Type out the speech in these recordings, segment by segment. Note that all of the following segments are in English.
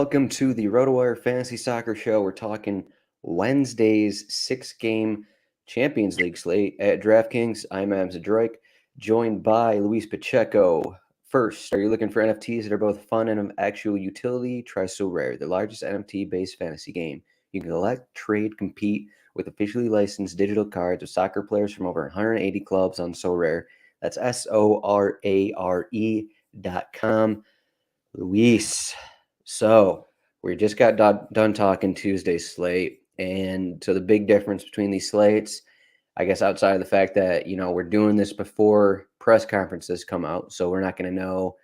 welcome to the RotoWire Fantasy Soccer Show. We're talking Wednesday's 6-game Champions League slate at DraftKings. I'm Zdroik, joined by Luis Pacheco. First, are you looking for NFTs that are both fun and of actual utility? Try So Rare, the largest NFT-based fantasy game. You can collect, trade, compete with officially licensed digital cards of soccer players from over 180 clubs on So Rare. That's SORARE.com. Luis. So we just got done talking Tuesday's slate. And so the big difference between these slates, I guess outside of the fact that, we're doing this before press conferences come out. So we're not going to know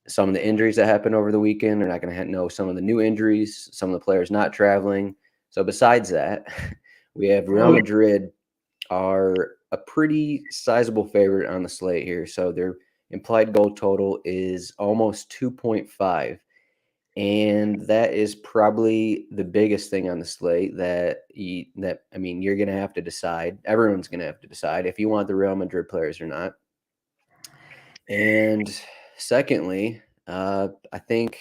some of the injuries that happened over the weekend. We're not going to know some of the new injuries, some of the players not traveling. So besides that, we have Real Madrid are a pretty sizable favorite on the slate here. So their implied goal total is almost 2.5. And that is probably the biggest thing on the slate that you're going to have to decide. Everyone's going to have to decide if you want the Real Madrid players or not. And secondly, I think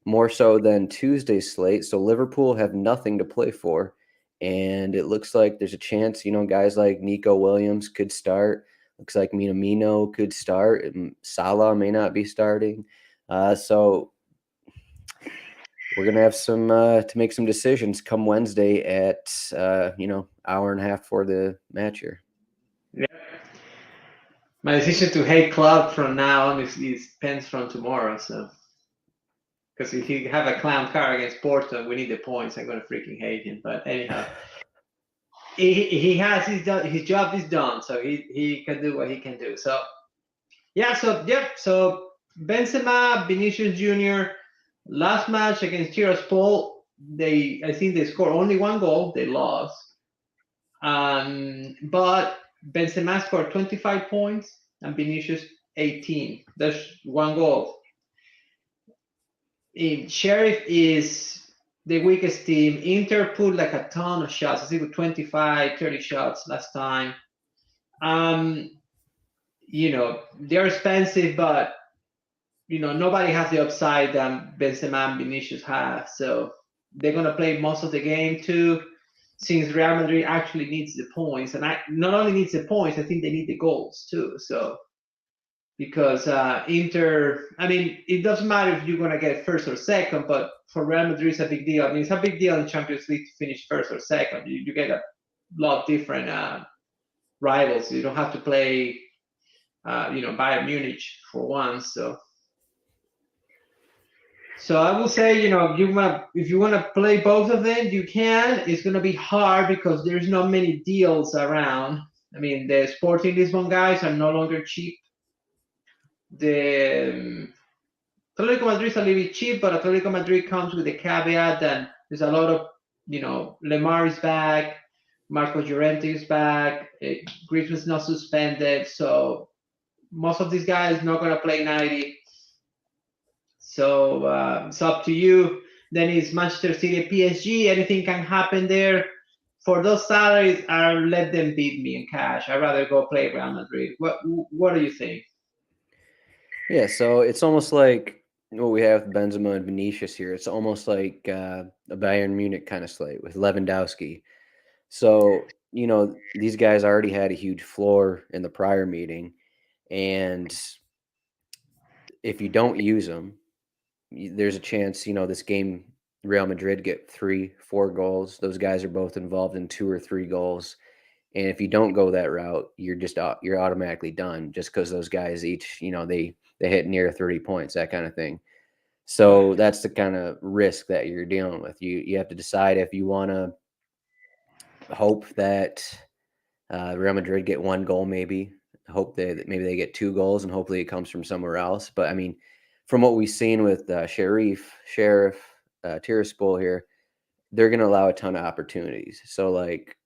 more so than Tuesday's slate. So Liverpool have nothing to play for. And it looks like there's a chance, guys like Nico Williams could start. Looks like Minamino could start. And Salah may not be starting. So we're going to have some to make some decisions come Wednesday at, hour and a half for the match here. Yeah. My decision to hate Club from now on is pens from tomorrow. So, because if you have a clown car against Porto, we need the points. I'm going to freaking hate him. But anyhow, he has his job is done, so he can do what he can do. So, yeah. So Benzema, Vinicius Jr. Last match against Tiraspol, I think they scored only one goal. They lost. But Benzema scored 25 points and Vinicius 18. That's one goal. Sheriff is the weakest team. Inter put like a ton of shots. I think with 25, 30 shots last time. They're expensive, but nobody has the upside that Benzema and Vinicius have. So they're gonna play most of the game too. Since Real Madrid actually needs the points, and not only needs the points, I think they need the goals too. So because Inter, it doesn't matter if you're gonna get first or second, but for Real Madrid, it's a big deal. It's a big deal in Champions League to finish first or second. You get a lot different rivals. You don't have to play, Bayern Munich for once. So I will say, if you want to play both of them, you can. It's going to be hard because there's not many deals around. The Sporting Lisbon guys are no longer cheap. The Atletico Madrid is a little bit cheap, but Atletico Madrid comes with a caveat that there's a lot of, Lemar is back, Marco Llorente is back, Griezmann's not suspended, so most of these guys not going to play 90. So it's up to you. Then it's Manchester City, PSG. Anything can happen there. For those salaries, I'll let them beat me in cash. I'd rather go play Real Madrid. What do you think? Yeah, so it's almost like what we have with Benzema and Vinicius here. It's almost like a Bayern Munich kind of slate with Lewandowski. So, these guys already had a huge floor in the prior meeting. And if you don't use them, there's a chance, this game, Real Madrid get 3-4 goals. Those guys are both involved in 2 or 3 goals. And if you don't go that route, you're automatically done just because those guys each, they hit near 30 points, that kind of thing. So that's the kind of risk that you're dealing with. You have to decide if you want to hope that Real Madrid get 1 goal, maybe hope that maybe they get 2 goals, and hopefully it comes from somewhere else. But from what we've seen with Sheriff, Tiraspol here, they're going to allow a ton of opportunities. So like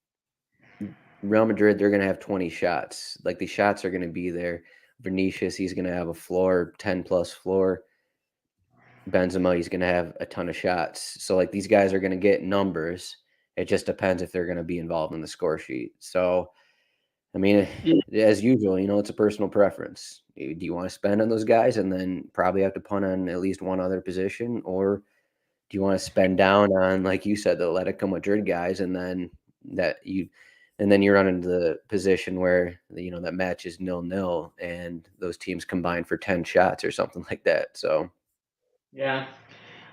Real Madrid, they're going to have 20 shots. Like the shots are going to be there. Vinicius, he's going to have a floor, 10 plus floor. Benzema, he's going to have a ton of shots. So like these guys are going to get numbers. It just depends if they're going to be involved in the score sheet. So, as usual, it's a personal preference. Do you want to spend on those guys and then probably have to punt on at least one other position, or do you want to spend down on, like you said, the Atletico Madrid guys, and then you run into the position where that match is 0-0, and those teams combine for 10 shots or something like that. So Yeah.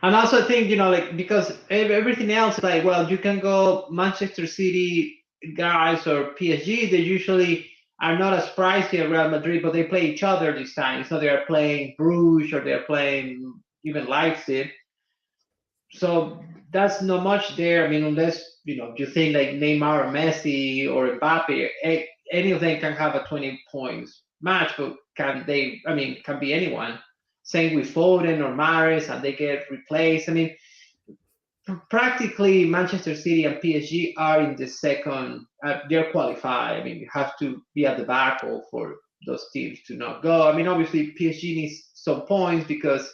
And also I think, like, because everything else, like, well, you can go Manchester City guys or PSG, they usually are not as pricey as Real Madrid, but they play each other this time. So they are playing Bruges or they're playing even Leipzig. So that's not much there. I mean, unless, you think like Neymar or Messi or Mbappe, any of them can have a 20 points match, but can be anyone. Same with Foden or Mares, and they get replaced. I mean, practically Manchester City and PSG are in the second. They're qualified. I mean, you have to be at the back or for those teams to not go. I mean, obviously PSG needs some points because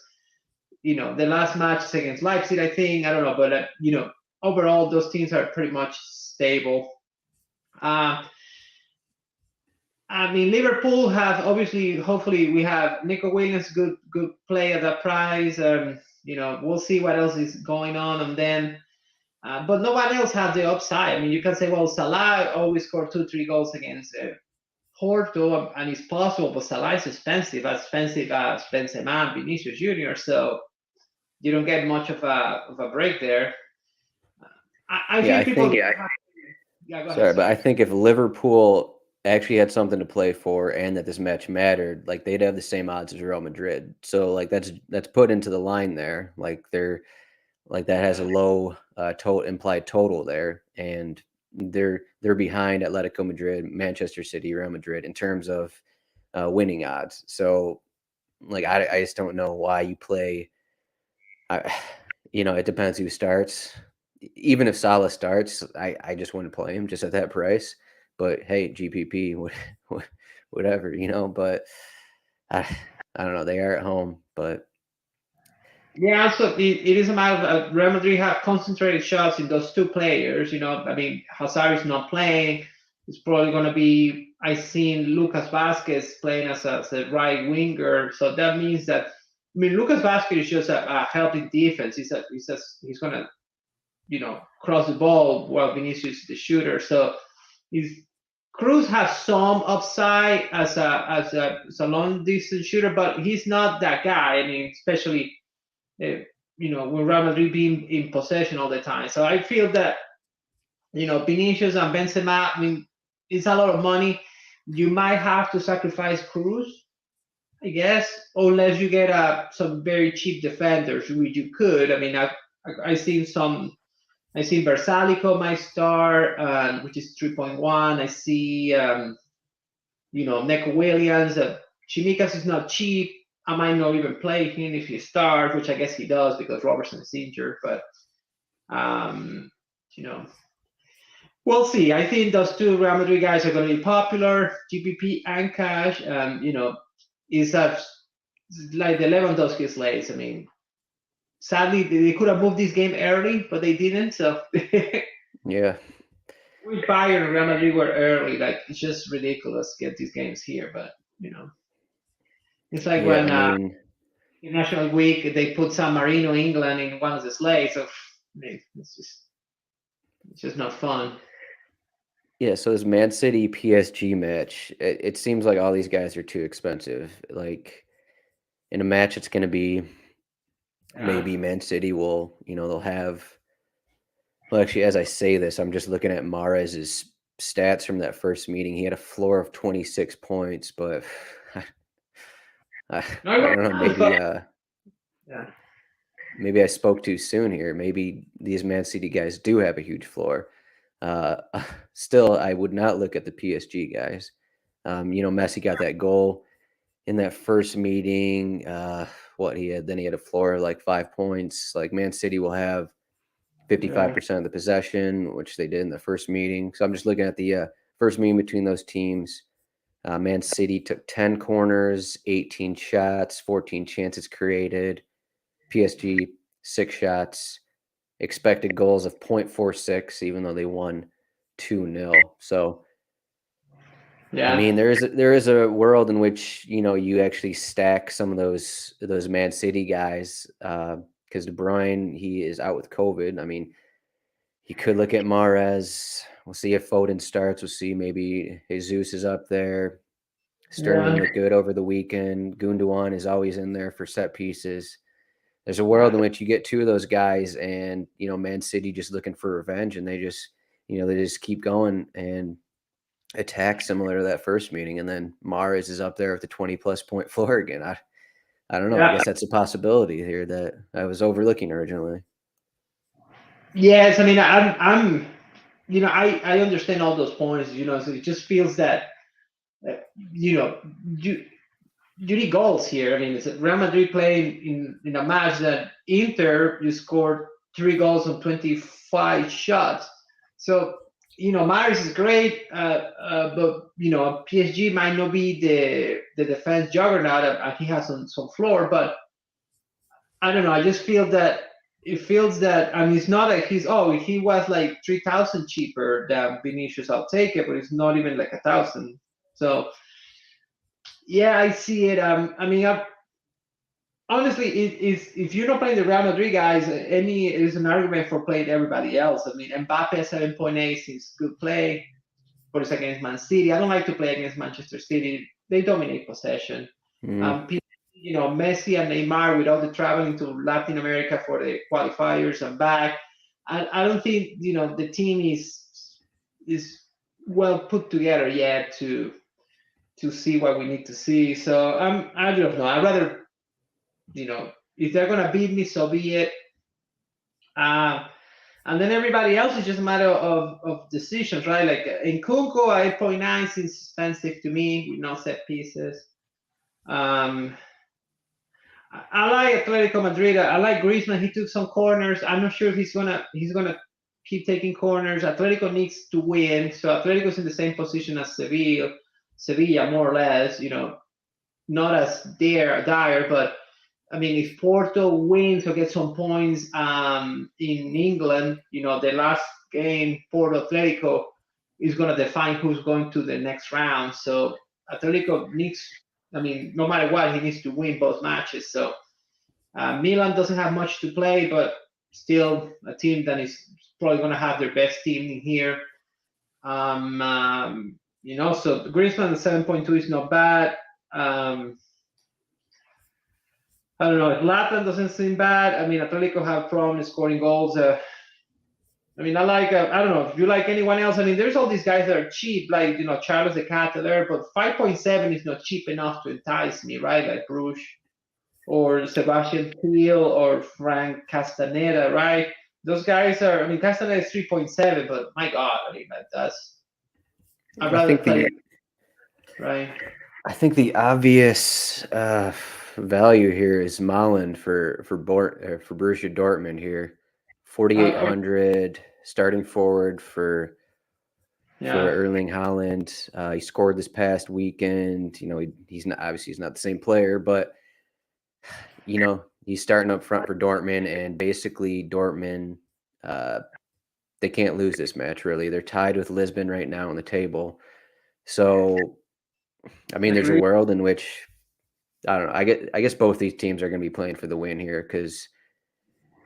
the last match is against Leipzig. I think, I don't know, but overall those teams are pretty much stable. Uh, I mean, Liverpool have obviously, hopefully, we have Nico Williams, good play at that price. We'll see what else is going on, and then but no one else has the upside. I mean, you can say, well, Salah always scored 2-3 goals against Porto, and it's possible, but Salah is expensive as Benzema and Vinicius Junior. So you don't get much of a break there. I yeah, feel I people. think Yeah, go ahead. sorry, but I think if Liverpool actually had something to play for and that this match mattered, like they'd have the same odds as Real Madrid. So like that's put into the line there. Like that has a Yeah, low total implied total there, and they're behind Atletico Madrid, Manchester City, Real Madrid in terms of winning odds. So like I just don't know why you play. I, it depends who starts. Even if Salah starts, I just wouldn't play him just at that price. But hey, GPP, whatever, But I, I don't know. They are at home, but yeah. So it is a matter of Real Madrid have concentrated shots in those two players. I mean, Hazard is not playing. It's probably going to be. I seen Lucas Vasquez playing as a right winger, so that means that. I mean, Lucas Vasquez is just a helping defense. He's going to cross the ball while Vinicius is the shooter. So he's Cruz has some upside as a long distance shooter, but he's not that guy. I mean, especially with Real Madrid being in possession all the time. So I feel that Vinicius and Benzema. I mean, it's a lot of money. You might have to sacrifice Cruz, I guess, unless you get some very cheap defenders, which you could. I mean, I seen some. I see Versalico, my star, which is 3.1. I see, Neco Williams. Chimicas is not cheap. I might not even play him if he starts, which I guess he does because Robertson is injured. But, um, you know, we'll see. I think those two Real Madrid guys are going to be popular, GPP and cash. Is like the Lewandowski slates. I mean, sadly, they could have moved this game early, but they didn't. So yeah. we Bayern and Real Madrid were early. Like, it's just ridiculous to get these games here. But it's like Yeah, when I mean, in National Week they put San Marino, England, in one of the slates. So it's just not fun. yeah, so this Man City PSG match, it seems like all these guys are too expensive. Like in a match, it's going to be Yeah. maybe Man City will, they'll have. Well, actually, as I say this, I'm just looking at Mahrez's stats from that first meeting. He had a floor of 26 points, but I, No, it I was don't know. nice, but yeah. Maybe I spoke too soon here. Maybe these Man City guys do have a huge floor. Uh, Still, I would not look at the PSG guys. Messi got that goal in that first meeting. He had a floor of like 5 points. Like Man City will have Yeah. 55% of the possession, which they did in the first meeting. So I'm just looking at the first meeting between those teams. Man City took 10 corners, 18 shots, 14 chances created. PSG, 6 shots, expected goals of 0.46, even though they won 2-0. So, I Yeah. mean, there is a world in which you actually stack some of those Man City guys, because De Bruyne, he is out with COVID. I mean, he could look at Mahrez. We'll see if Foden starts. We'll see maybe Jesus is up there. Sterling Yeah. looked good over the weekend. Gundogan is always in there for set pieces. There's a world in which you get two of those guys, and Man City just looking for revenge, and they just keep going and attack similar to that first meeting, and then Mahrez is up there with the 20+ point floor again. I don't know. I Yeah. guess that's a possibility here that I was overlooking originally. Yes, I mean, I'm I understand all those points. So it just feels that uh, you know, you you need goals here. I mean, it's Real Madrid playing in a match that Inter you scored 3 goals on 25 shots. So Maris is great, but PSG might not be the defense juggernaut. He has some floor, but I don't know. I just feel that it feels that I mean it's not like he was like 3,000 cheaper than Vinicius. I'll take it, but it's not even like 1,000. So yeah, I see it. I mean, honestly, it is if you're not playing the Real Madrid guys, any is an argument for playing everybody else. I mean, Mbappe 7.8 seems good play, but it's against Man City. I don't like to play against Manchester City. They dominate possession. Mm. Messi and Neymar without the traveling to Latin America for the qualifiers and back. I don't think the team is well put together yet to see what we need to see. So I don't know. I'd rather if they're gonna beat me, so be it. Uh, and then everybody else is just a matter of decisions, right? Like in Kunko, 8.9 seems expensive to me with no set pieces. Um, I like Atletico Madrid. I like Griezmann. He took some corners. I'm not sure if he's gonna keep taking corners. Atletico needs to win, so Atletico's in the same position as Sevilla more or less. Not as dire, but I mean, if Porto wins or gets some points in England, the last game, Porto Atletico, is going to define who's going to the next round. So Atletico needs, I mean, no matter what, he needs to win both matches. So Milan doesn't have much to play, but still a team that is probably going to have their best team in here. So Griezmann 7.2 is not bad. I don't know. Latin doesn't seem bad. I mean, Atletico have problems scoring goals. I mean, I like. I don't know if you like anyone else. I mean, there's all these guys that are cheap, like Charles the Cat there, but 5.7 is not cheap enough to entice me, right? Like Bruges or Sebastian Thiel or Frank Castaneda, right? Those guys are. I mean, Castaneda is 3.7, but my God, I mean, that's. I'd I rather think play, the right? I think the obvious value here is Molland for Borussia Dortmund here, Uh, 4,800 starting forward for yeah. Erling Haaland. He scored this past weekend. He's not obviously he's not the same player, but he's starting up front for Dortmund, and basically Dortmund, they can't lose this match really. They're tied with Lisbon right now on the table. So, I mean, there's a Agree. world in which I don't know. I guess both these teams are going to be playing for the win here because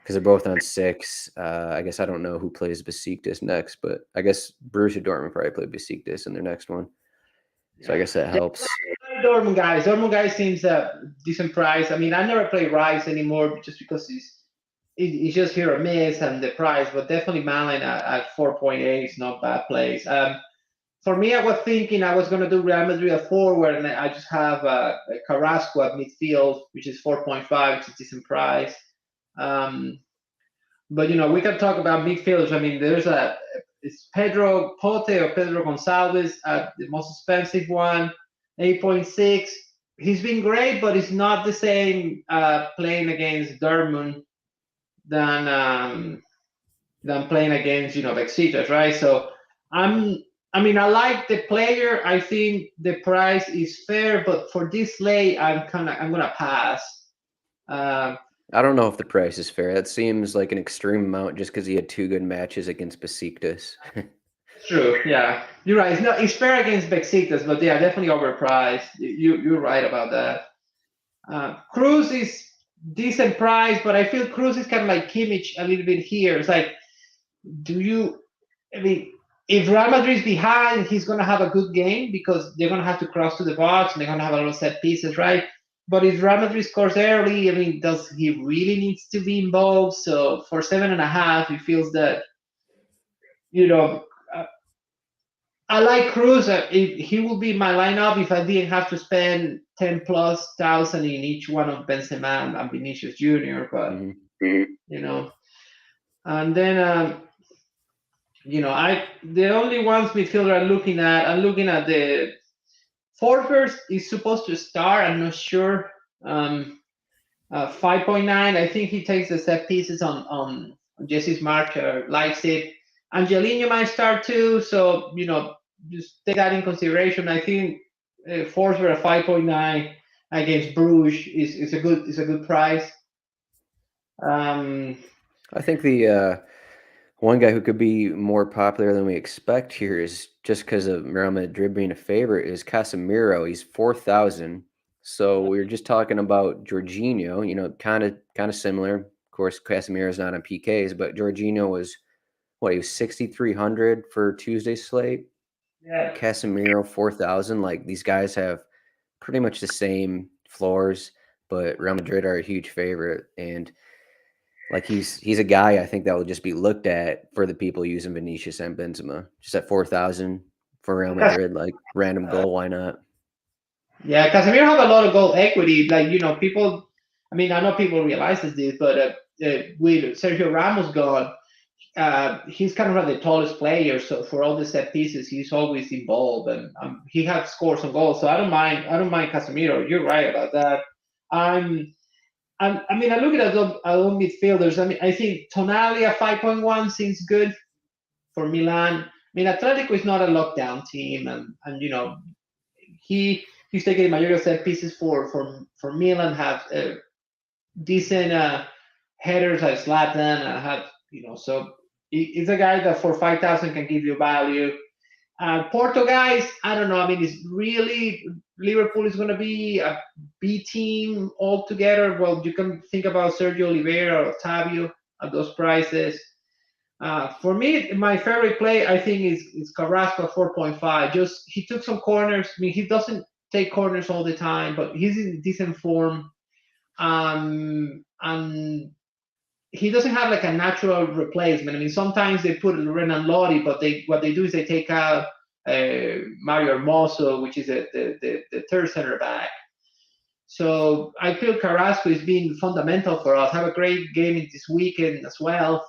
they're both on 6. I guess I don't know who plays Besiktas next, but I guess Borussia Dortmund probably play Besiktas in their next one. So I guess that helps. Dortmund guys seems a decent price. I mean, I never play Rice anymore just because he's just here or miss and the price, but definitely Malin at 4.8 is not bad place. For me, I was thinking I was going to do Real Madrid at forward, and I just have Carrasco at midfield, which is 4.5, which is a decent price. But we can talk about midfielders. I mean, it's Pedro Pote or Pedro Gonçalves at the most expensive one, 8.6. He's been great, but it's not the same playing against Dortmund than playing against Besiktas, right? So I mean, I like the player. I think the price is fair, but for this late, I'm gonna pass. I don't know if the price is fair. That seems like an extreme amount just because he had 2 good matches against Besiktas. True. Yeah, you're right. It's fair against Besiktas, but yeah, definitely overpriced. You're right about that. Cruz is decent price, but I feel Cruz is kind of like Kimmich a little bit here. It's like, do you? I mean, if Real Madrid is behind, he's going to have a good game because they're going to have to cross to the box and they're going to have a lot of set pieces, right? But if Real Madrid scores early, I mean, does he really needs to be involved? So for 7.5, he feels that you know. Uh, I like Cruz. He will be my lineup if I didn't have to spend 10 plus thousand in each one of Benzema and Vinicius Junior. But Hmm. you know, and then I the only ones midfielder I'm looking at the Forfers is supposed to start. I'm not sure. 5.9. I think he takes the set pieces on Jesse's March likes it. Angelino might start too. So just take that in consideration. I think Forfer at 5.9 against Bruges is a good price. Um, I think the one guy who could be more popular than we expect here is just because of Real Madrid being a favorite is Casemiro. He's 4,000. So we were just talking about Jorginho. Kind of similar. Of course, Casemiro is not on PKs, but Jorginho was what he was 6,300 for Tuesday's slate. yeah. Casemiro 4,000. Like these guys have pretty much the same floors, but Real Madrid are a huge favorite, and like he's a guy I think that will just be looked at for the people using Vinicius and Benzema. Just at 4,000 for Real Madrid, like random goal, why not? Yeah, Casemiro have a lot of goal equity. Like people. I mean, I know people realizes this, but with Sergio Ramos gone, he's kind of like the tallest player. So for all the set pieces, he's always involved, and he has scored some goals. So I don't mind. I don't mind Casemiro. You're right about that. Um, I mean, I look at our own midfielders. I mean, I think Tonali at 5.1 seems good for Milan. I mean, Atletico is not a lockdown team, and he's taking the majority of set pieces for Milan. Have decent headers like Zlatan. Have so he's a guy that for 5,000 can give you value. Porto guys, I don't know. I mean, is really Liverpool is going to be a B team altogether? Well, you can think about Sergio Oliveira or Otavio at those prices. For me, my favorite play, I think, is Carrasco 4.5. Just he took some corners. I mean, he doesn't take corners all the time, but he's in decent form. And he doesn't have like a natural replacement. I mean, sometimes they put Renan Lodi, but what they do is they take out Mario Hermoso, which is the third center back. So I feel Carrasco is being fundamental for us. Have a great game this weekend as well,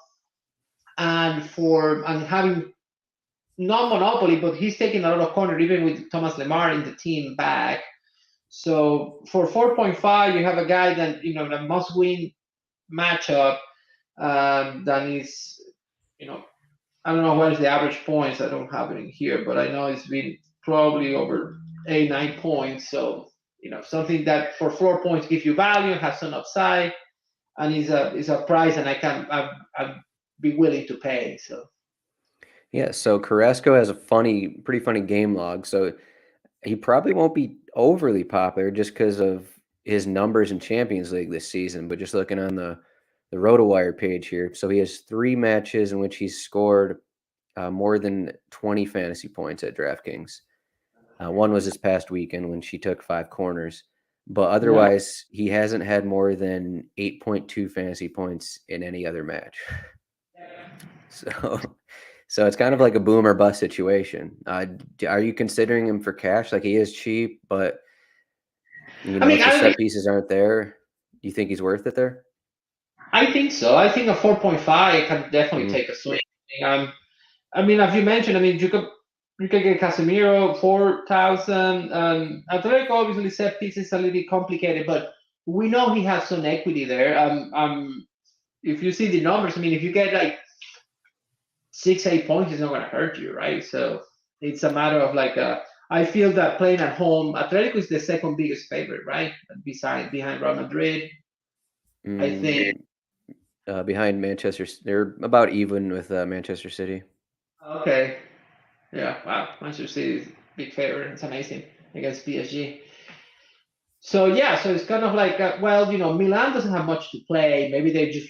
and having not monopoly, but he's taking a lot of corner even with Thomas Lemar in the team back. So for 4.5, you have a guy that that must win matchup. That is, I don't know what is the average points. I don't have it in here, but I know it's been probably over 8, 9 points. So something that for 4 points gives you value, has some upside, and is a price, and I'd be willing to pay. So Yeah, so Carrasco has a pretty funny game log. So he probably won't be overly popular just because of his numbers in Champions League this season. But just looking on the RotoWire page here, so he has 3 matches in which he's scored more than 20 fantasy points at DraftKings. One was this past weekend when she took 5 corners, but yeah, otherwise he hasn't had more than 8.2 fantasy points in any other match. So, so it's kind of like a boom or bust situation. Are you considering him for cash? Like he is cheap, but I mean, if the set pieces aren't there, do you think he's worth it there? I think so. I think a 4.5 can definitely Mm, take a swing. I mean, as you mentioned, I mean, you could get Casemiro 4,000. Atletico obviously set pieces a little bit complicated, but we know he has some equity there. If you see the numbers, I mean, if you get like 6, 8 points, it's not going to hurt you, right? So it's a matter of like, I feel that playing at home, Atletico is the second biggest favorite, right? Behind Real Madrid, I think. mm, behind Manchester, they're about even with Manchester City. Okay, yeah, wow, Manchester City is big favorite. It's amazing against PSG. So yeah, so it's kind of like, well, Milan doesn't have much to play. Maybe they just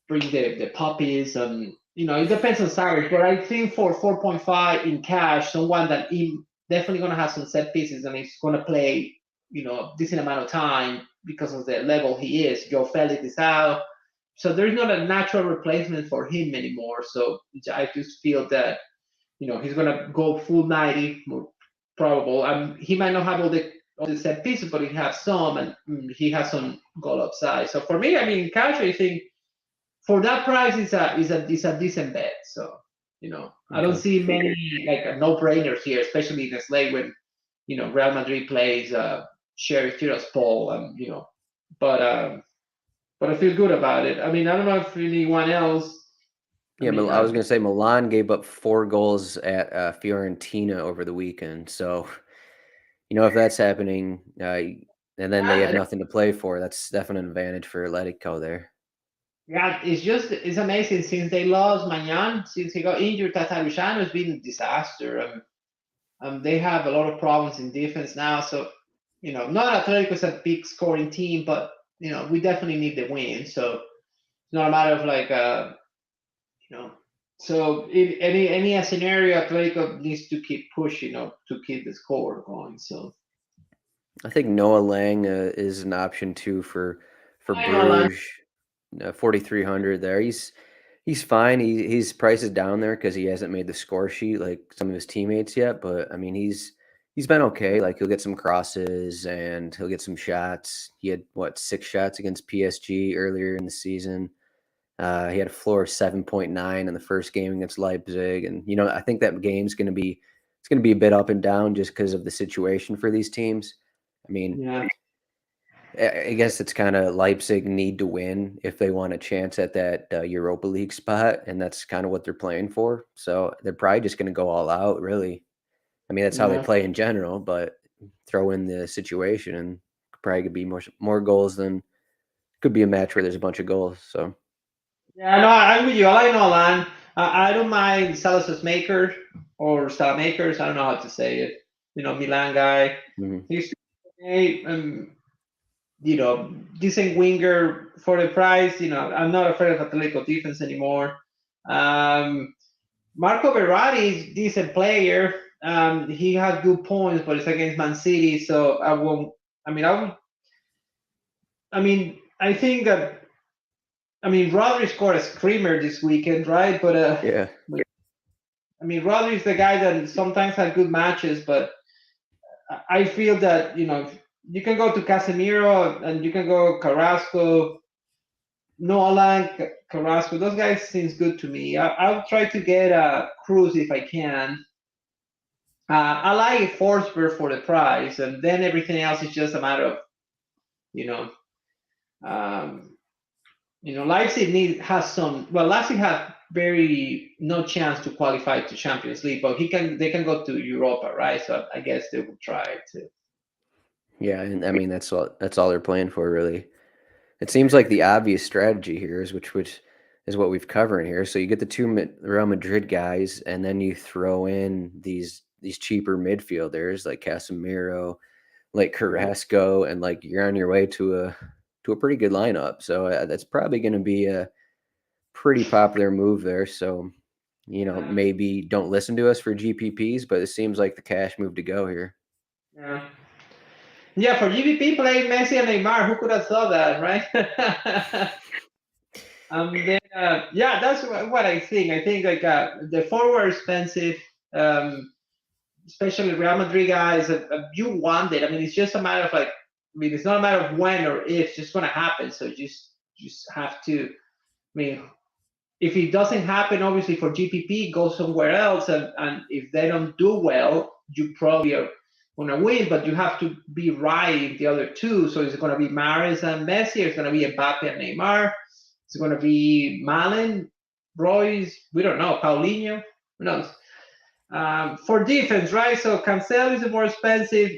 bring the puppies, and it depends on salaries. But I think for 4.5 in cash, someone that definitely gonna have some set pieces and he's gonna play, a decent amount of time because of the level he is. Joe Felix is out, so there's not a natural replacement for him anymore. So I just feel that he's gonna go full 90, more probable. He might not have all the set pieces, but he has some, and he has some goal upside. So for me, I mean, cash, I think for that price is a decent bet. So I don't Okay. see many like a no-brainers here, especially in the slate when Real Madrid plays Sheriff Tiraspol, and but I feel good about it. I mean, I don't know if anyone else. I Yeah, mean, I was going to say Milan gave up 4 goals at Fiorentina over the weekend. So, if that's happening, and then they have yeah, nothing to play for, that's definitely an advantage for Atletico there. yeah, it's amazing since they lost Magnan, since he got injured. Tatarushano has been a disaster. They have a lot of problems in defense now. So, not Atletico is a big scoring team, but we definitely need the win. So it's not a matter of like you know. So in any scenario, Atletico needs to keep pushing, to keep the score going. So I think Noah Lang is an option too for I know, Alan. Bruges, 4,300 there. He's fine. He's prices down there because he hasn't made the score sheet like some of his teammates yet. But I mean, he's been okay. Like he'll get some crosses and he'll get some shots. He had 6 shots against PSG earlier in the season. He had a floor of 7.9 in the first game against Leipzig, and I think that game's going to be a bit up and down just because of the situation for these teams. I mean, Yeah, I guess it's kind of Leipzig need to win if they want a chance at that Europa League spot, and that's kind of what they're playing for. So they're probably just going to go all out, really. I mean, that's how they yeah. play in general, but throw in the situation, and probably could be more goals than could be a match where there's a bunch of goals. So Yeah, no, I'm with you. I like Nolan. I don't mind Salazar's Maker or Salamakers. I don't know how to say it. Milan guy. mhm. He's okay. Decent winger for the price. I'm not afraid of Atletico defense anymore. Um, Marco Verratti is decent player. He has good points, but it's against Man City, so I won't. I mean, I would. I mean, I think that. I mean, Rodri scored a screamer this weekend, right? But Yeah, I mean, Rodri is the guy that sometimes has good matches, but I feel that you can go to Casemiro and you can go Carrasco, Nolan, Carrasco. Those guys seems good to me. I'll try to get Cruz if I can. I like Forsberg for the price, and then everything else is just a matter of you know. Um, Leipzig has some. Well, Leipzig have very no chance to qualify to Champions League, but they can go to Europa, right? So I guess they will try to. yeah, and I mean that's all they're playing for, really. It seems like the obvious strategy here is which is what we've covered here. So you get the two Real Madrid guys, and then you throw in these cheaper midfielders like Casemiro, like Yeah. Carrasco, and like you're on your way to a pretty good lineup. So that's probably going to be a pretty popular move there. So maybe don't listen to us for GPPs, but it seems like the cash move to go here. Yeah. Yeah, for GVP playing Messi and Neymar, who could have thought that, right? Then, yeah, that's what I think. I think like the forward expensive, um, especially Real Madrid guys. You want it. I mean, it's just a matter of like. I mean, it's not a matter of when or if. It's just gonna happen. So just have to. I mean, if it doesn't happen, obviously for GPP, go somewhere else, and if they don't do well, you probably are going to win, but you have to be right in the other two. So it's going to be Maris and Messi, or it's going to be Mbappe and Neymar, it's going to be Malen, Royce, we don't know, Paulinho, who knows? For defense, right? So Cancelo is more expensive.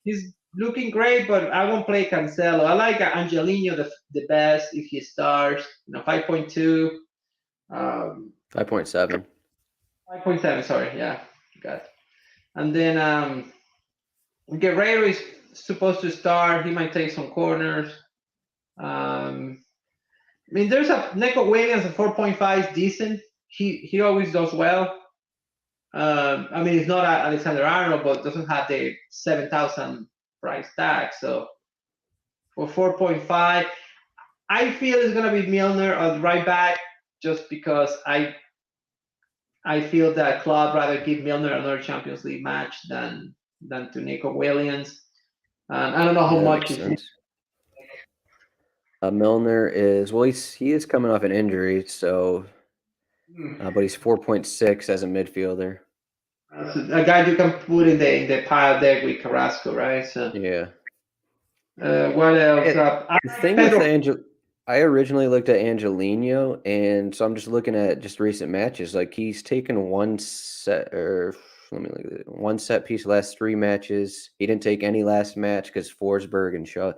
He's looking great, but I won't play Cancelo. I like Angelino the best if he starts, 5.2. 5.7. 5.7, sorry, yeah, got it. And then Guerrero is supposed to start. He might take some corners. I mean, there's a Nico Williams at 4.5 is decent. He always does well. I mean, it's not Alexander Arnold, but doesn't have the 7,000 price tag. So for 4.5, I feel it's gonna be Milner on right back, just because I feel that Klopp rather give Milner another Champions League match than to Nico Williams. And I don't know how Yeah, that much makes is. sense. Milner is well. He is coming off an injury, so but he's 4.6 as a midfielder. A guy you can put in the pile there with Carrasco, right? So Yeah. what else? The thing with Pedro. I originally looked at Angelino, and so I'm just looking at just recent matches. Like he's taken one set, or let me look at it, one set piece last 3 matches. He didn't take any last match because Forsberg and Because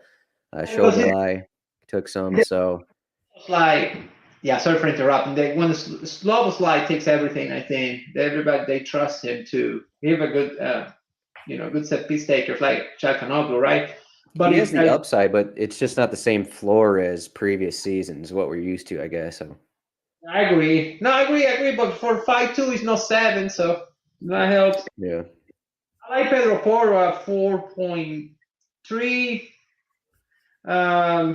Shobalai took some. So it's like, yeah, sorry for interrupting. When Sloboslai takes everything, I think everybody they trust him to give a good, good set piece takers like Chakanoglu, right? But he has the upside, but it's just not the same floor as previous seasons, what we're used to, I guess. So I agree. No, I agree. But for 5-2, it's not 7, so that helps. yeah. I like Pedro Porro at 4.3. I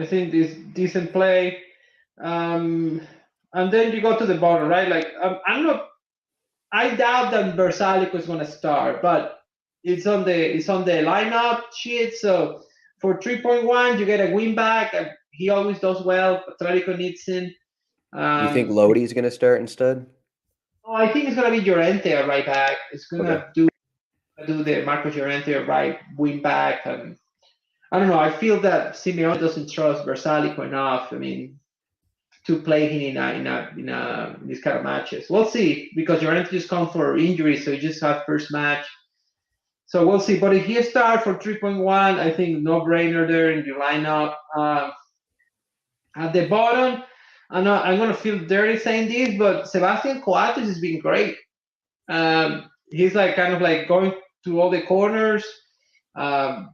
think this decent play. And then you go to the bottom, right? Like I'm not. I doubt that Versalico is going to start, but it's on the lineup sheet. So for 3.1, you get a win back. And he always does well. Atletico needs him. You think Lodi's going to start instead? I think it's going to be Llorente right back. It's going Okay. to do the Marcos Llorente right win back. And I don't know. I feel that Simeone doesn't trust Versalico enough. I mean, to play him in these kind of matches. We'll see, because Llorente just come for injury, so he just had first match. So we'll see. But if he starts for 3.1, I think no brainer there in your lineup. At the bottom, I'm gonna feel dirty saying this, but Sebastian Coates has been great. He's like kind of like going to all the corners. Um,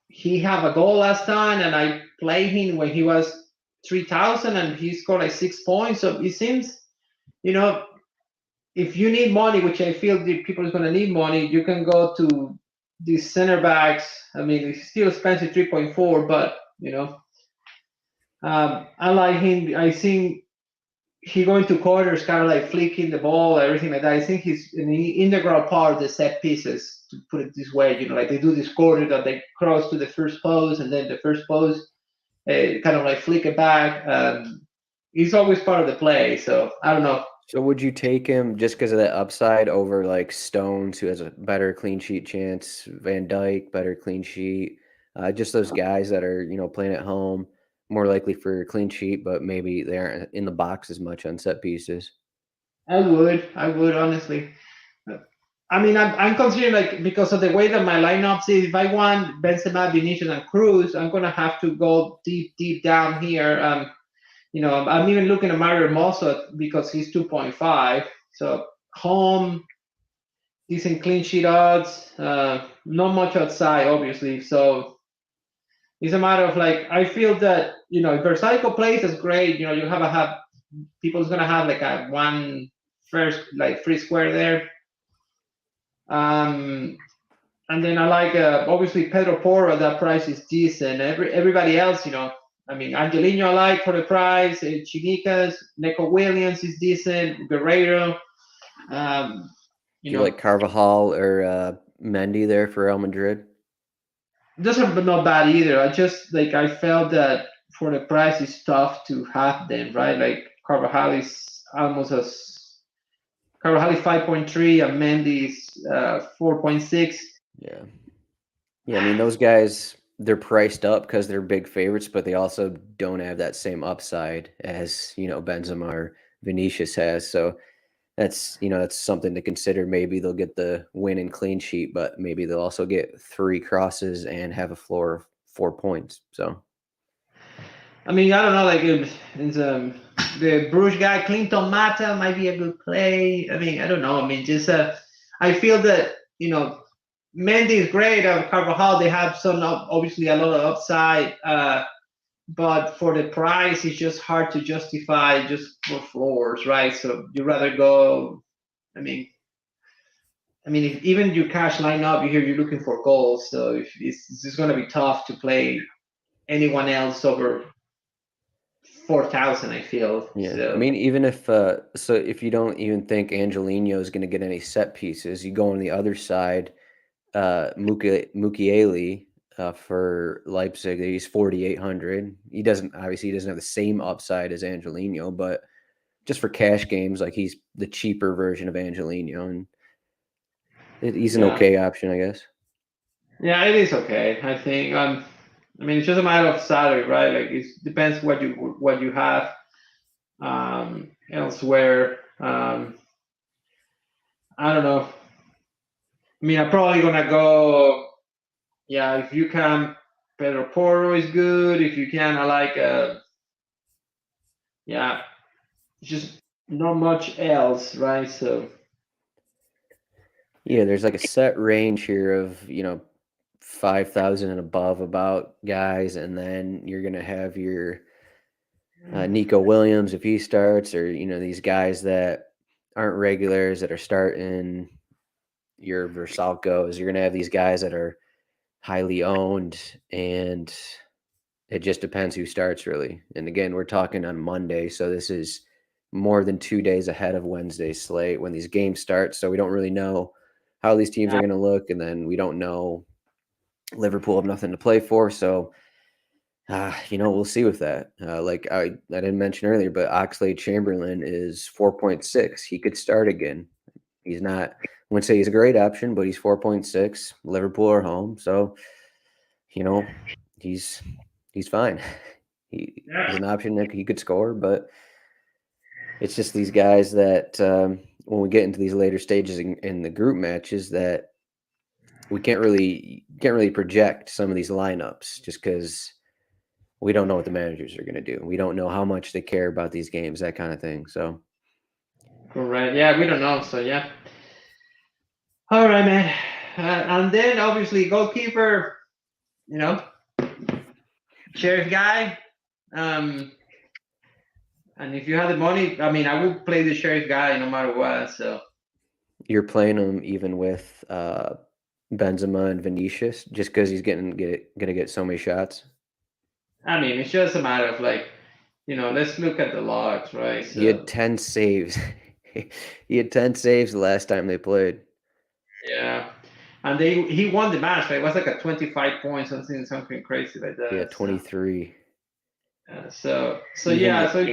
he have a goal last time, and I played him when he was 3,000, and he scored like 6 points. So it seems, if you need money, which I feel the people is going to need money, you can go to these center backs. I mean, it's still expensive, 3.4, but I like him. I think he going to corners, kind of like flicking the ball, everything like that. I think he's an integral part of the set pieces, to put it this way. Like they do this corner that they cross to the first post, and then the first post kind of like flick it back. He's always part of the play. So I don't know. So would you take him just because of that upside over like Stones, who has a better clean sheet chance, Van Dyke, better clean sheet, just those guys that are playing at home, more likely for a clean sheet, but maybe they aren't in the box as much on set pieces. I would honestly. I mean, I'm considering, like, because of the way that my lineups is. If I want Benzema, Vinicius, and Cruz, I'm gonna have to go deep down here. I'm even looking at Mario Hermoso because he's 2.5. So home, decent clean sheet odds. Not much outside, obviously. So it's a matter of, like, I feel that if Versailles plays, is great. You have people's gonna have like a one first like free square there. And then I like, obviously, Pedro Porro. That price is decent. Everybody else, I mean, Angelino I like for the price. Chinikas, Neco Williams is decent. Guerrero. Do you like Carvajal or Mendy there for Real Madrid? Those are not bad either. I felt that for the price, it's tough to have them, right? Like Carvajal is almost Carvajal is 5.3, and Mendy is 4.6. Yeah. Yeah, I mean, those guys, they're priced up because they're big favorites, but they also don't have that same upside as, Benzema or Vinicius has. So that's something to consider. Maybe they'll get the win and clean sheet, but maybe they'll also get 3 crosses and have a floor of 4 points. So I mean, I don't know. Like, the Bruges guy, Clinton Mata, might be a good play. I mean, I don't know. I mean, just I feel that Mendy is great. Carvajal, they have some obviously a lot of upside. But for the price, it's just hard to justify just for floors, right? So you rather go. I mean, if even your cash lineup, you hear you're looking for goals. So if it's just going to be tough to play anyone else over 4,000, I feel. Yeah, I So mean, even if so, if you don't even think Angelino is going to get any set pieces, you go on the other side. Mukiele for Leipzig, he's 4,800. He doesn't have the same upside as Angelino, but just for cash games, like he's the cheaper version of Angelino, and he's an yeah, okay option, I guess. yeah, it is okay. I think. It's just a matter of salary, right? Like it depends what you have elsewhere. I don't know. I'm probably gonna go. Yeah, if you can, Pedro Porro is good. If you can, I like. Yeah, just not much else, right? So Yeah, there's like a set range here of 5,000 and above about guys, and then you're gonna have your Nico Williams if he starts, or these guys that aren't regulars that are starting. Your Versalcos, you're gonna have these guys that are highly owned, and it just depends who starts really. And again, we're talking on Monday, so this is more than 2 days ahead of Wednesday's slate when these games start. So we don't really know how these teams are yeah, going to look, and then we don't know. Liverpool have nothing to play for, so we'll see with that. Like I didn't mention earlier, but Oxlade Chamberlain is 4.6. He could start again. He's not. I wouldn't say he's a great option, but he's 4.6. Liverpool are home, so you know he's he's fine. He's yeah, an option that he could score, but it's just these guys that when we get into these later stages in the group matches that we can't really project some of these lineups just because we don't know what the managers are going to do. We don't know how much they care about these games, that kind of thing. So correct. Yeah, we don't know. So yeah. All right, man. And then obviously goalkeeper, you know, sheriff guy. Um, and if you have the money, I would play the sheriff guy no matter what. So you're playing them even with Benzema and Vinicius just because he's gonna get so many shots. it's just a matter of like, let's look at the logs, right? He had So 10 saves. He had 10 saves the last time they played. yeah, and he won the match. Right? It was like a 25 points, something crazy like Yeah, that. So 23. so Even yeah, so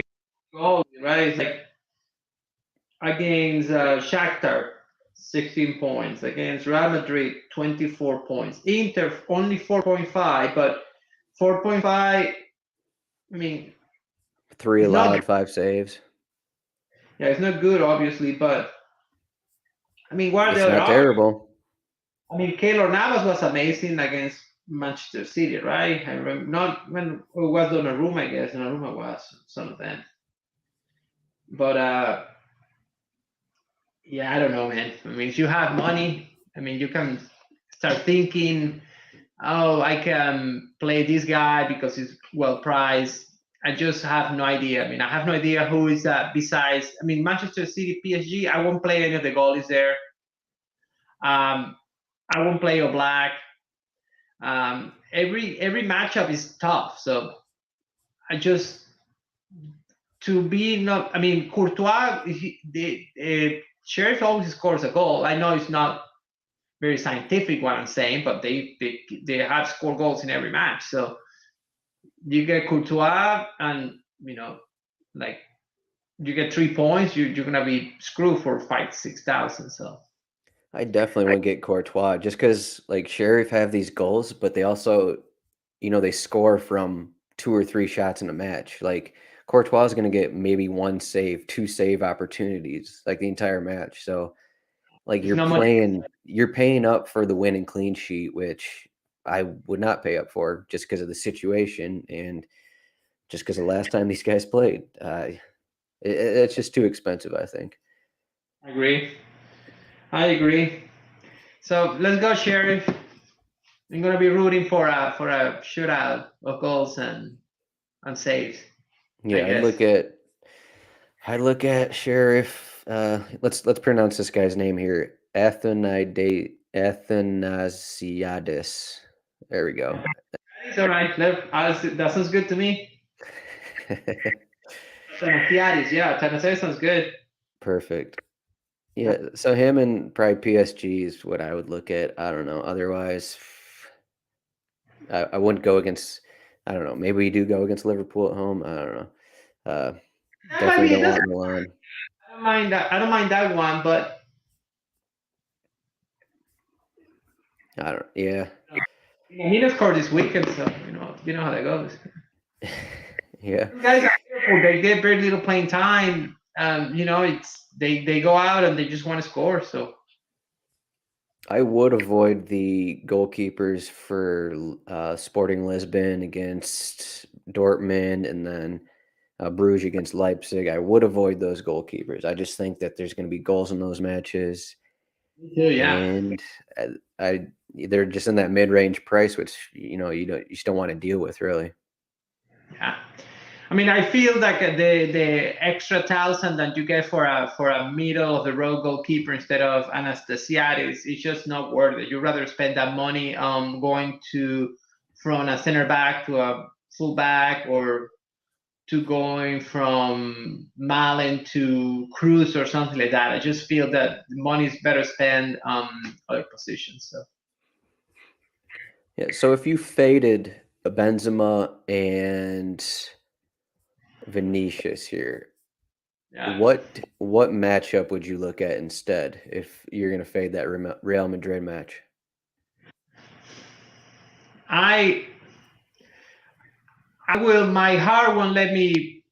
goal, right? It's like against Shakhtar, 16 points. Against Real Madrid, 24 points. Inter only 4.5, but 4.5. I mean, three it's not. allowed, five saves. Yeah, it's not good, obviously, but what are It's the other not options? terrible. Keylor Navas was amazing against Manchester City, right? I remember not when it was Donnarumma, I guess. Donnarumma was some of them, but yeah, I don't know, man. If you have money, you can start thinking, oh, I can play this guy because he's well priced. I just have no idea. I have no idea who is besides. Manchester City, PSG. I won't play any of the goalies there. I won't play Oblak. Every matchup is tough. So I just to be not. Courtois. The Sheriff always scores a goal. I know it's not very scientific what I'm saying, but they have scored goals in every match. So you get Courtois, and like you get 3 points, you're gonna be screwed for 5,000-6,000. So I definitely would get Courtois just because, like, Sheriff have these goals, but they also, they score from two or three shots in a match. Like, Courtois is going to get maybe one save, two save opportunities, like the entire match. So, like, it's not much. you're paying up for the winning clean sheet, which I would not pay up for just because of the situation and just because the last time these guys played. It's just too expensive, I think. I agree. I agree. So let's go, Sheriff. I'm gonna be rooting for a shootout of goals and saves. I Yeah, guess. I look at Sheriff. Let's pronounce this guy's name here. Athanasiadis. There we go. It's all right. That sounds good to me. Tanasiadis, yeah, Tanasiadis sounds good. Perfect. Yeah, so him and probably PSG is what I would look at. I don't know. Otherwise, I wouldn't go against. I don't know. Maybe we do go against Liverpool at home. I don't know. Uh, I definitely mean, it don't doesn't. want Milan. I don't mind that. I don't mind that one, but I don't. Yeah. he didn't score this weekend, so you know how that goes. Yeah. Guys are careful. They get very little playing time. It's they go out and they just want to score. So I would avoid the goalkeepers for Sporting Lisbon against Dortmund and then Bruges against Leipzig. I would avoid those goalkeepers. I just think that there's going to be goals in those matches, yeah. and I they're just in that mid-range price, which you just don't want to deal with really. Yeah. I mean, I feel like the extra 1,000 that you get for a middle of the road goalkeeper instead of Anastasiadis, it's just not worth it. You'd rather spend that money going from a center back to a full back, or to going from Malin to Cruz or something like that. I just feel that the money is better spent other positions. So Yeah. So if you faded a Benzema and Vinicius here, yeah, what matchup would you look at instead if you're going to fade that Real Madrid match? I will. My heart won't let me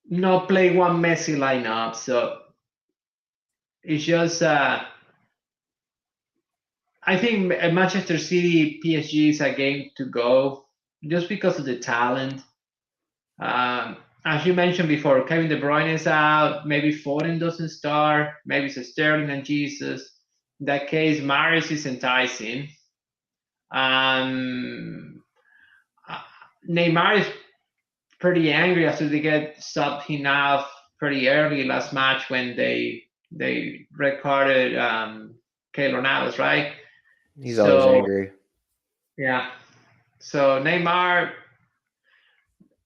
not play one Messi lineup. So it's just I think Manchester City PSG is a game to go just because of the talent. As you mentioned before, Kevin De Bruyne is out. Maybe Foden doesn't start. Maybe it's Sterling and Jesus. In that case, Maris is enticing. Um, uh, Neymar is pretty angry after they get subbed him off pretty early last match when they recorded Keylor Navas, right? He's always So angry. yeah, so Neymar.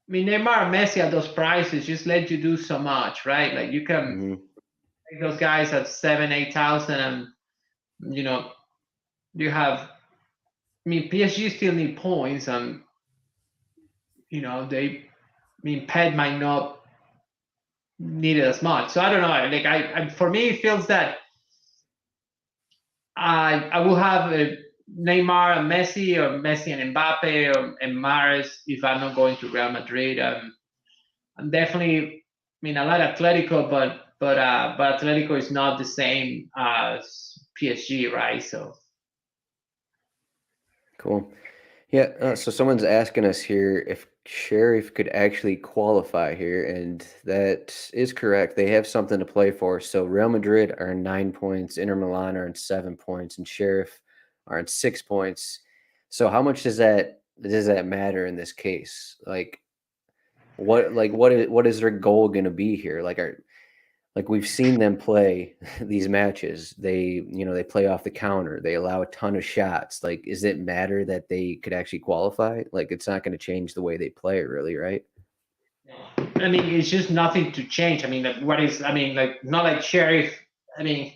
I mean, Neymar and Messi at those prices just let you do so much, right? Like you can Hmm. take those guys at 7,000, 8,000, and you know you have. I mean, PSG still need points, and they. I mean, Ped might not need it as much. So I don't know. Like for me, it feels that I will have Neymar and Messi, or Messi and Mbappe, and Mares if I'm not going to Real Madrid. I'm definitely. I mean, I like Atletico, but Atletico is not the same as PSG, right? So Cool. Yeah. So someone's asking us here if Sheriff could actually qualify here, and that is correct. They have something to play for. So Real Madrid are in 9 points, Inter Milan are in 7 points, and Sheriff are in 6 points. So how much does that matter in this case? What is their goal going to be here? Like we've seen them play these matches. They play off the counter. They allow a ton of shots. Like, does it matter that they could actually qualify? Like, it's not going to change the way they play, really, right? I mean, it's just nothing to change. I mean, what is? I mean, like not like Sheriff. I mean,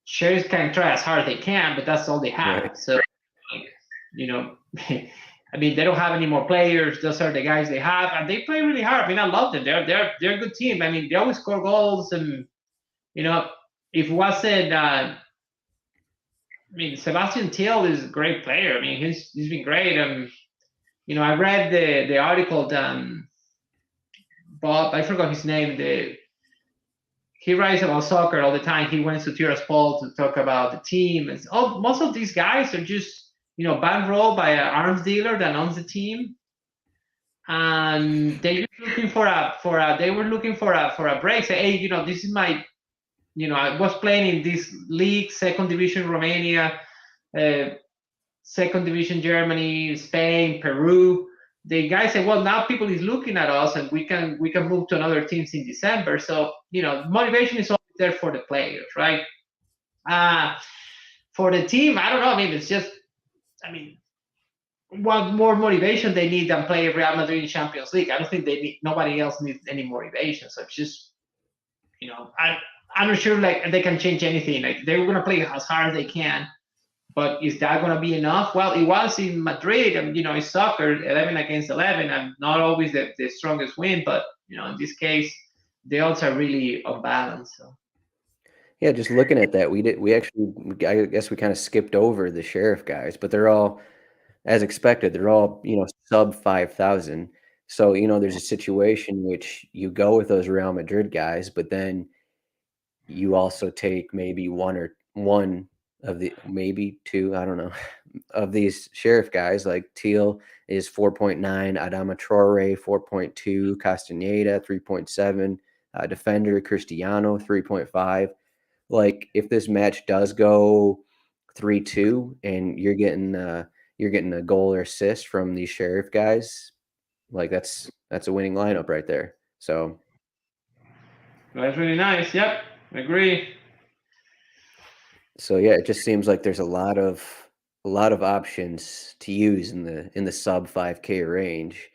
Sheriff can try as hard as they can, but that's all they have. Right. So, like, you know, I mean, they don't have any more players. Those are the guys they have, and they play really hard. I mean, I love them. They're a good team. I mean, they always score goals, and if it wasn't, I mean, Sebastian Till is a great player. I mean, he's been great. I read the article that Bob, I forgot his name. He writes about soccer all the time. He went to Tiraspol to talk about the team. And most of these guys are just bankrolled by an arms dealer that owns the team, and they're just looking for a they were looking for a break. Say, hey, this is my I was playing in this league, second division Romania, uh, second division Germany, Spain, Peru. The guy said, "Well, now people is looking at us, and we can move to another teams in December." So motivation is always there for the players, right? Uh, for the team, I don't know. I mean, it's just, I mean, what more motivation they need than play Real Madrid in Champions League? I don't think they need. Nobody else needs any motivation. So it's just, I'm not sure like they can change anything. Like they're gonna play as hard as they can. But is that going to be enough? Well, it was in Madrid, and it's soccer, 11 against 11, and not always the strongest win. But in this case, the odds are really unbalanced. So. Yeah, just looking at that, we actually, I guess we kind of skipped over the Sheriff guys, but they're all, as expected, they're all, sub 5,000. So, there's a situation which you go with those Real Madrid guys, but then you also take maybe one of the, maybe two, I don't know, of these Sheriff guys. Like Teal is 4.9, Adama Traore 4.2, Castaneda 3.7, defender Cristiano 3.5. Like if this match does go 3-2 and you're getting a goal or assist from these Sheriff guys, like that's a winning lineup right there. So That's really nice. Yep, agree. yeah, it just seems like there's a lot of options to use in the sub 5K range,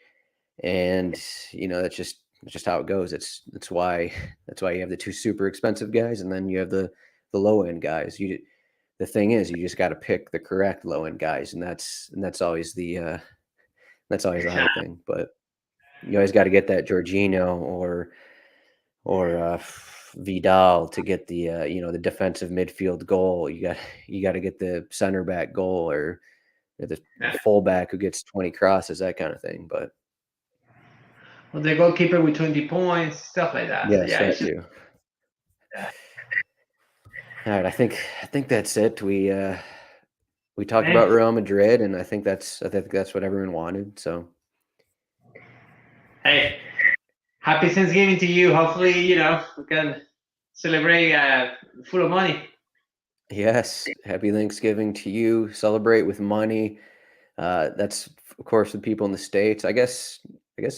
and that's just how it goes. It's why that's why you have the two super expensive guys, and then you have the low end guys. The thing is, you just got to pick the correct low end guys, and that's always the hard thing. But you always got to get that Jorginho or Vidal to get the defensive midfield goal. You got to get the center back goal or the Yeah. fullback who gets 20 crosses, that kind of thing. But Well, the goalkeeper with 20 points, stuff like that. So yes, yeah, that it's just too. All right, I think that's it. We talked hey, about Real Madrid, and I think that's what everyone wanted. So hey, happy Thanksgiving to you. Hopefully, we can celebrate full of money. yes, happy Thanksgiving to you. Celebrate with money. That's of course the people in the States. I guess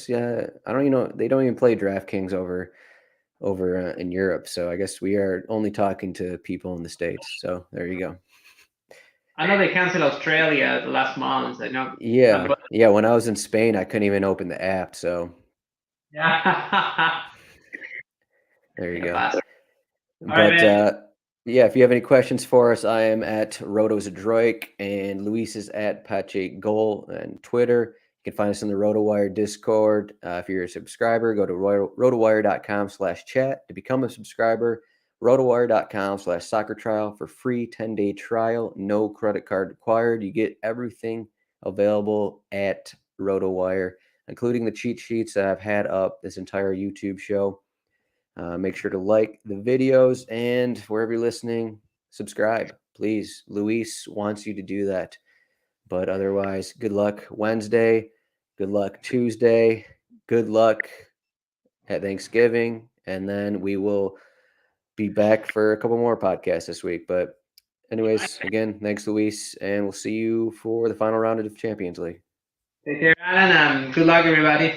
yeah. I don't they don't even play DraftKings over in Europe. So I guess we are only talking to people in the States. So there you go. I know they canceled Australia the last month. I know, Yeah, but yeah. When I was in Spain, I couldn't even open the app. So yeah, there you yeah, go. bastard. All right, But man. yeah, if you have any questions for us, I am at Roto Zdroik and Luis is at Pacheco and Twitter. You can find us in the RotoWire Discord. If you're a subscriber, go to rotowire.com/chat to become a subscriber. Rotowire.com/soccer trial for free 10-day trial. No credit card required. You get everything available at RotoWire, including the cheat sheets that I've had up this entire YouTube show. Make sure to like the videos and wherever you're listening, subscribe, please. Luis wants you to do that. But otherwise, good luck Wednesday. Good luck Tuesday. Good luck at Thanksgiving. And then we will be back for a couple more podcasts this week. But, anyways, again, thanks, Luis. And we'll see you for the final round of the Champions League. Take care, Alan, and good luck, everybody.